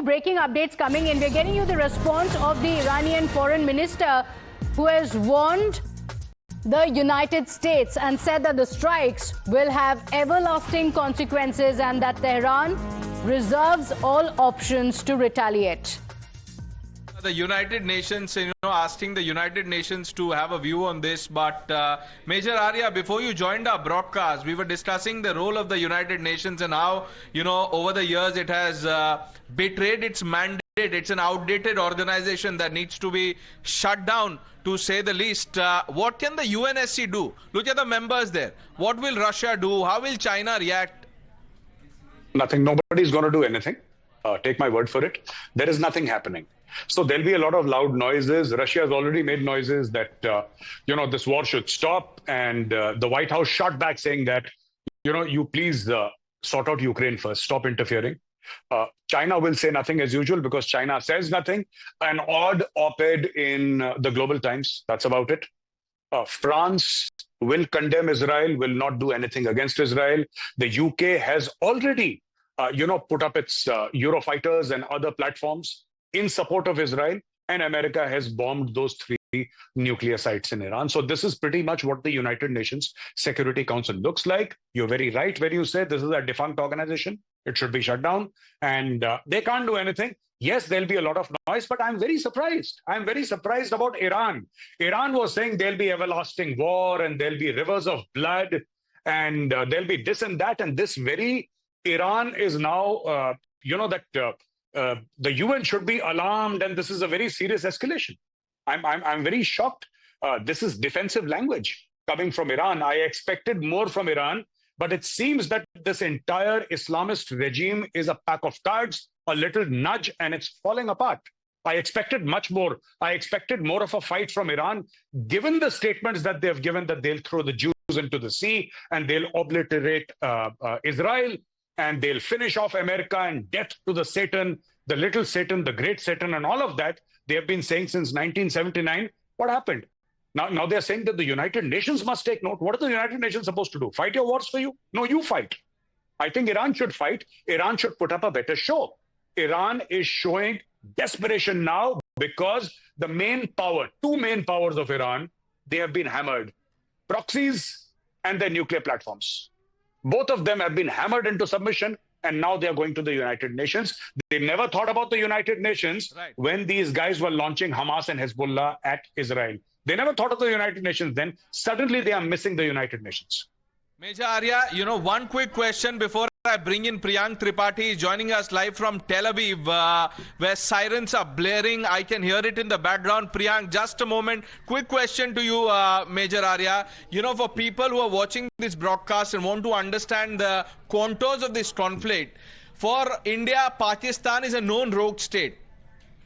breaking updates coming in. We're getting you the response of the Iranian Foreign Minister, who has warned the United States and said that the strikes will have everlasting consequences and that Tehran reserves all options to retaliate. The United Nations, asking the United Nations to have a view on this. But Major Arya, before you joined our broadcast, we were discussing the role of the United Nations and how, over the years it has betrayed its mandate. It's an outdated organization that needs to be shut down, to say the least. What can the UNSC do? Look at the members there. What will Russia do? How will China react? Nothing. Nobody's going to do anything. Take my word for it. There is nothing happening. So there'll be a lot of loud noises. Russia has already made noises that, this war should stop. And the White House shot back saying that, you please sort out Ukraine first. Stop interfering. China will say nothing as usual because China says nothing. An odd op-ed in the Global Times. That's about it. France will condemn Israel, will not do anything against Israel. The UK has already, put up its Eurofighters and other platforms in support of Israel, and America has bombed those 3 nuclear sites in Iran. So this is pretty much what the United Nations Security Council looks like. You're very right when you say this is a defunct organization. It should be shut down, and they can't do anything. Yes, there'll be a lot of noise, but I'm very surprised. I'm very surprised about Iran. Iran was saying there'll be everlasting war and there'll be rivers of blood and there'll be this and that. And this very Iran is now, the UN should be alarmed, and this is a very serious escalation. I'm very shocked. This is defensive language coming from Iran. I expected more from Iran, but it seems that this entire Islamist regime is a pack of cards, a little nudge, and it's falling apart. I expected much more. I expected more of a fight from Iran, given the statements that they've given that they'll throw the Jews into the sea and they'll obliterate Israel. And they'll finish off America and death to the Satan, the little Satan, the great Satan, and all of that. They have been saying since 1979. What happened? Now they're saying that the United Nations must take note. What are the United Nations supposed to do? Fight your wars for you? No, you fight. I think Iran should fight. Iran should put up a better show. Iran is showing desperation now because the main power, 2 main powers of Iran, they have been hammered. Proxies and their nuclear platforms. Both of them have been hammered into submission, and now they are going to the United Nations. They never thought about the United Nations when these guys were launching Hamas and Hezbollah at Israel. They never thought of the United Nations then. Suddenly they are missing the United Nations. Major Arya, one quick question before I bring in Priyank Tripathi, joining us live from Tel Aviv, where sirens are blaring. I can hear it in the background. Priyank, just a moment. Quick question to you, Major Arya. For people who are watching this broadcast and want to understand the contours of this conflict, for India, Pakistan is a known rogue state.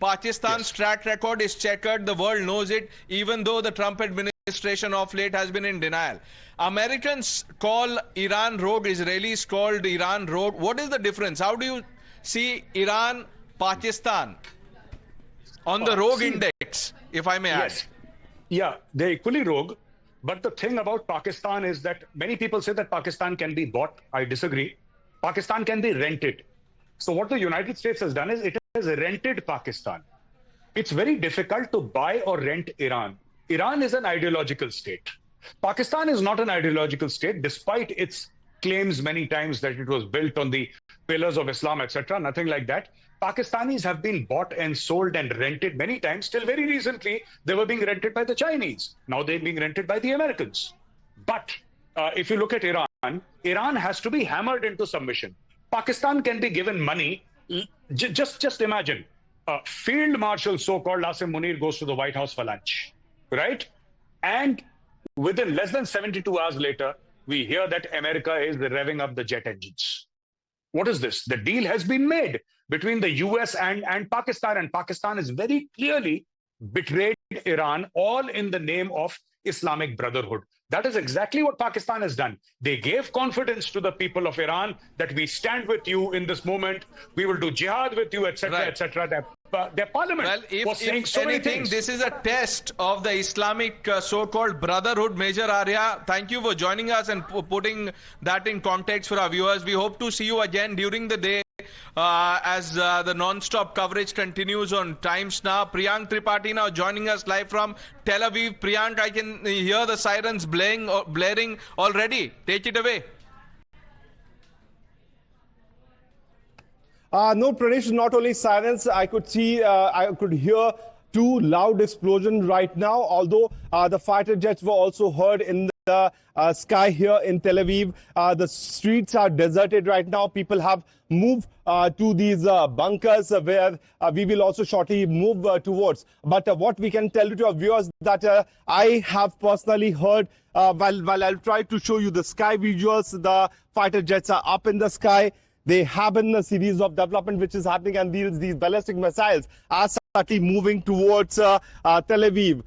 Pakistan's track record is checkered. The world knows it, even though the Trump administration of late has been in denial. Americans call Iran rogue, Israelis called Iran rogue. What is the difference? How do you see Iran, Pakistan on the rogue index, if I may ask? Yeah, they're equally rogue. But the thing about Pakistan is that many people say that Pakistan can be bought. I disagree. Pakistan can be rented. So what the United States has done is it has rented Pakistan. It's very difficult to buy or rent Iran. Iran is an ideological state. Pakistan is not an ideological state, despite its claims many times that it was built on the pillars of Islam, etc. Nothing like that. Pakistanis have been bought and sold and rented many times. Till very recently, they were being rented by the Chinese. Now they're being rented by the Americans. But if you look at Iran, Iran has to be hammered into submission. Pakistan can be given money. Just imagine, Field Marshal so-called Asim Munir goes to the White House for lunch, right? And within less than 72 hours later, we hear that America is revving up the jet engines. What is this? The deal has been made between the US and Pakistan, and Pakistan has very clearly betrayed Iran, all in the name of Islamic Brotherhood. That is exactly what Pakistan has done. They gave confidence to the people of Iran that we stand with you in this moment, we will do jihad with you, etc., etc. Their parliament was saying so many things. This is a test of the Islamic so-called Brotherhood. Major Arya, thank you for joining us and putting that in context for our viewers. We hope to see you again during the day as the non-stop coverage continues on Times Now. Priyank Tripathi now joining us live from Tel Aviv. Priyank, I can hear the sirens blaring already. Take it away. No, Pradesh, not only sirens. I could hear two loud explosions right now, although the fighter jets were also heard in the sky here in Tel Aviv. The streets are deserted right now. People have moved to these bunkers where we will also shortly move towards. But what we can tell you to our viewers that I have personally heard while I'll try to show you the sky visuals, the fighter jets are up in the sky. They have been a series of development which is happening, and these ballistic missiles are certainly moving towards Tel Aviv.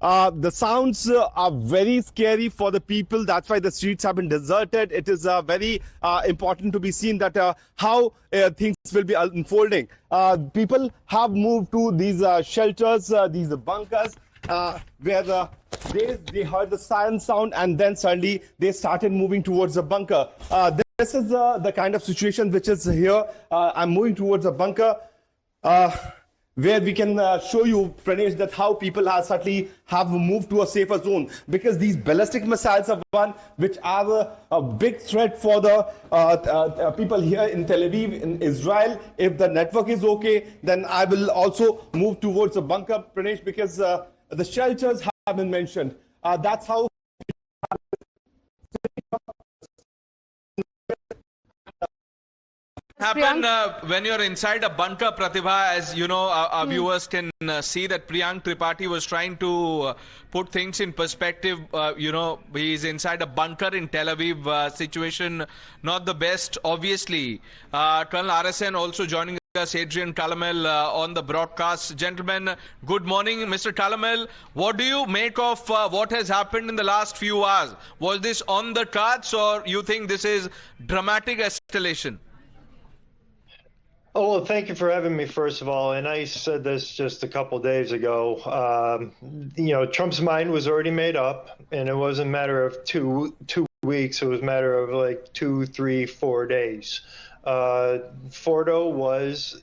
The sounds are very scary for the people. That's why the streets have been deserted. It is very important to be seen that how things will be unfolding. People have moved to these shelters, these bunkers, where they heard the siren sound, and then suddenly they started moving towards the bunker. This is the kind of situation which is here. I'm moving towards a bunker where we can show you, Pranesh, that how people have certainly have moved to a safer zone, because these ballistic missiles are one which are a big threat for the people here in Tel Aviv, in Israel. If the network is okay, then I will also move towards a bunker, Pranesh, because the shelters have been mentioned. That's how happen when you're inside a bunker, Pratibha. As you know, our viewers can see that Priyank Tripathi was trying to put things in perspective. He's inside a bunker in Tel Aviv. Situation not the best, obviously. Colonel RSN also joining us, Adrian Calamel on the broadcast. Gentlemen, good morning. Mr. Calamel, what do you make of what has happened in the last few hours? Was this on the cards, or you think this is dramatic escalation? Oh, well, thank you for having me, first of all. And I said this just a couple days ago. Trump's mind was already made up, and it wasn't a matter of two weeks. It was a matter of like 2, 3, 4 days. Fordo was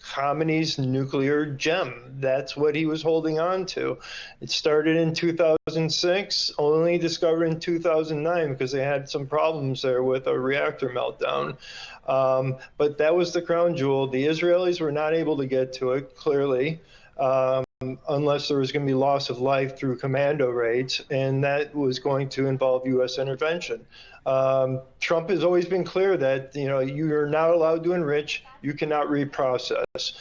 Khamenei's nuclear gem. That's what he was holding on to. It started in 2006, only discovered in 2009 because they had some problems there with a reactor meltdown. But that was the crown jewel. The Israelis were not able to get to it, clearly, unless there was going to be loss of life through commando raids, and that was going to involve U.S. intervention. Trump has always been clear that you're not allowed to enrich, you cannot reprocess.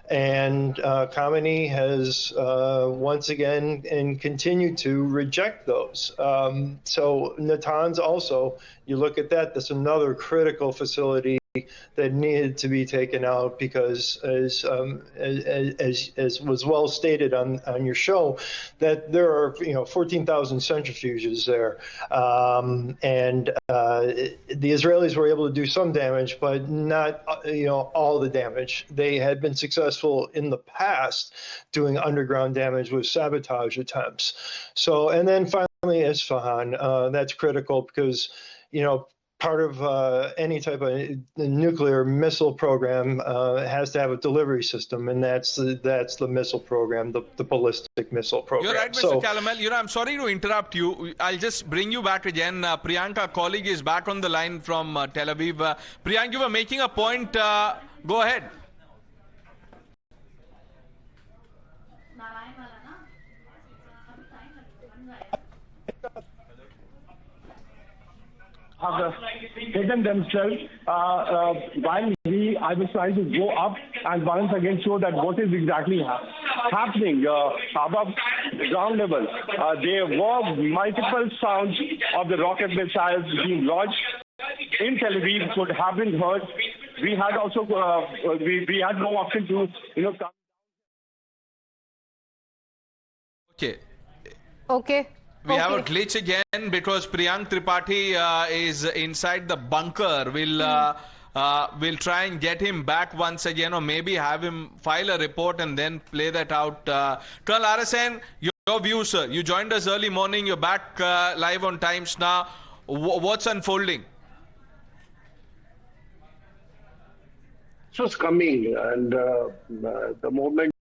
And Khamenei has once again and continued to reject those. So Natanz also, you look at that, that's another critical facility that needed to be taken out because, as was well stated on your show, that there are 14,000 centrifuges there, and the Israelis were able to do some damage, but not all the damage. They had been successful in the past doing underground damage with sabotage attempts. So, and then finally Isfahan, that's critical because part of any type of nuclear missile program has to have a delivery system, and that's the missile program, the ballistic missile program. You're right, Mr. Calamel. I'm sorry to interrupt you. I'll just bring you back again. Priyanka, colleague, is back on the line from Tel Aviv. Priyanka, you were making a point. Go ahead. Have hidden themselves while I was trying to go up and once again show that what is exactly happening above the ground level. There were multiple sounds of the rocket missiles being launched in Tel Aviv could have been heard. We had also we had no option to come. Okay. We have a glitch again because Priyank Tripathi is inside the bunker. We'll try and get him back once again, or maybe have him file a report and then play that out. Colonel RSN, your view, sir. You joined us early morning. You're back live on Times Now. What's unfolding? was coming, and the moment,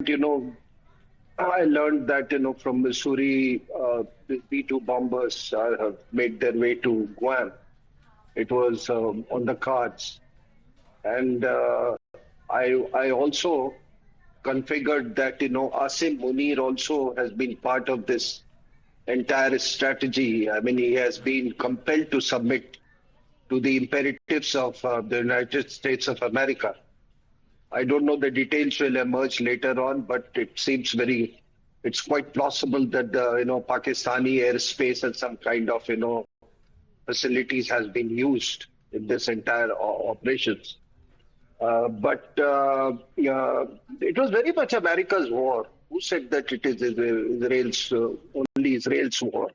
I learned that, from Missouri, the B-2 bombers have made their way to Guam. It was on the cards. And I also configured that, Asim Munir also has been part of this entire strategy. I mean, he has been compelled to submit to the imperatives of the United States of America. I don't know, the details will emerge later on, but it seems it's quite plausible that the, Pakistani airspace and some kind of, facilities has been used in this entire operations. But it was very much America's war. Who said that it is Israel's, only Israel's war?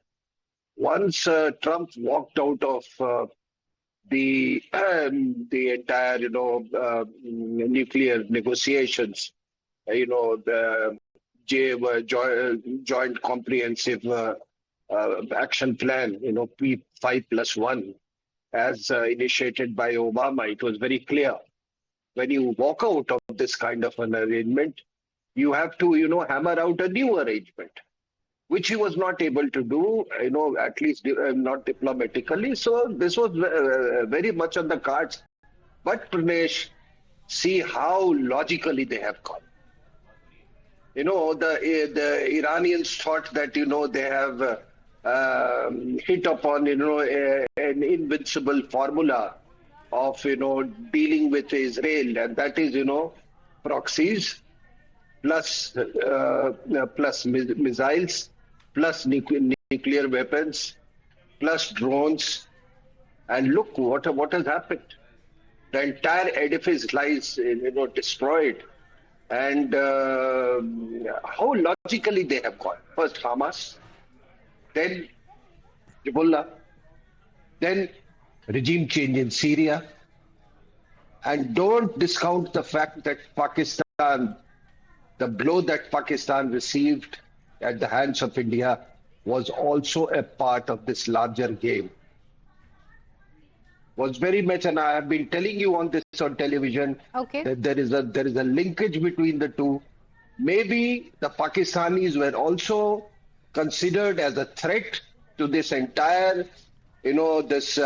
Once Trump walked out of the entire, nuclear negotiations, the joint comprehensive action plan, P5+1, as initiated by Obama, it was very clear. When you walk out of this kind of an arrangement, you have to, hammer out a new arrangement, which he was not able to do, at least not diplomatically. So this was very much on the cards. But Pranesh, see how logically they have gone. The Iranians thought that, they have hit upon, an invincible formula of, dealing with Israel, and that is, proxies plus missiles, plus nuclear weapons, plus drones. And look what has happened. The entire edifice lies, destroyed. And how logically they have gone. First Hamas, then Hezbollah, then regime change in Syria. And don't discount the fact that Pakistan, the blow that Pakistan received at the hands of India was also a part of this larger game. Was very much, and I have been telling you on television, that there is a linkage between the two. Maybe the Pakistanis were also considered as a threat to this entire, this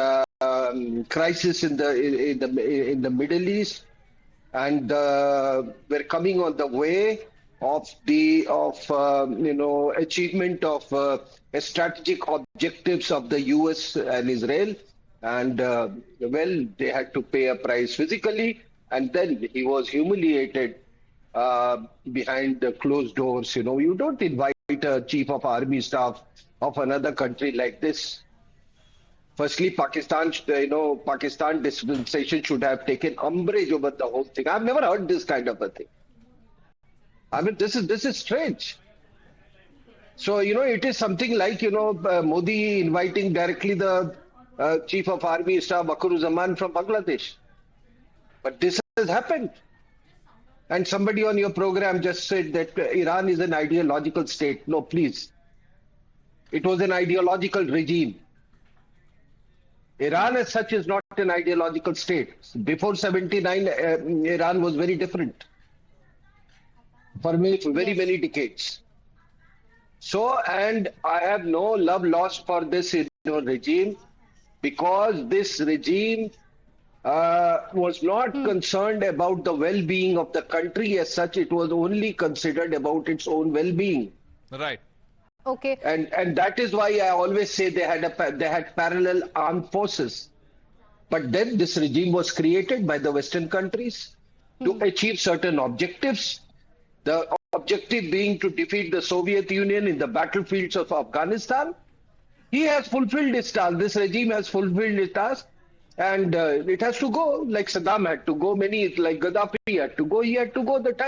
crisis in the Middle East, and we're coming on the way of achievement of strategic objectives of the US and Israel. And they had to pay a price physically, and then he was humiliated behind the closed doors. You don't invite a chief of army staff of another country like this. Firstly, Pakistan dispensation should have taken umbrage over the whole thing. I've never heard this kind of a thing. I mean, this is strange. So, it is something like, Modi inviting directly the Chief of Army Staff Wakar-uz-Zaman from Bangladesh. But this has happened. And somebody on your program just said that Iran is an ideological state. No, please. It was an ideological regime. Iran as such is not an ideological state. Before 79, Iran was very different. For very many decades. So, and I have no love lost for this regime, because this regime was not concerned about the well-being of the country as such. It was only considered about its own well-being. Right. Okay. And that is why I always say they had parallel armed forces. But then this regime was created by the Western countries to achieve certain objectives. The objective being to defeat the Soviet Union in the battlefields of Afghanistan. He has fulfilled his task. This regime has fulfilled his task, and it has to go, like Saddam had to go, like Gaddafi had to go. He had to go the time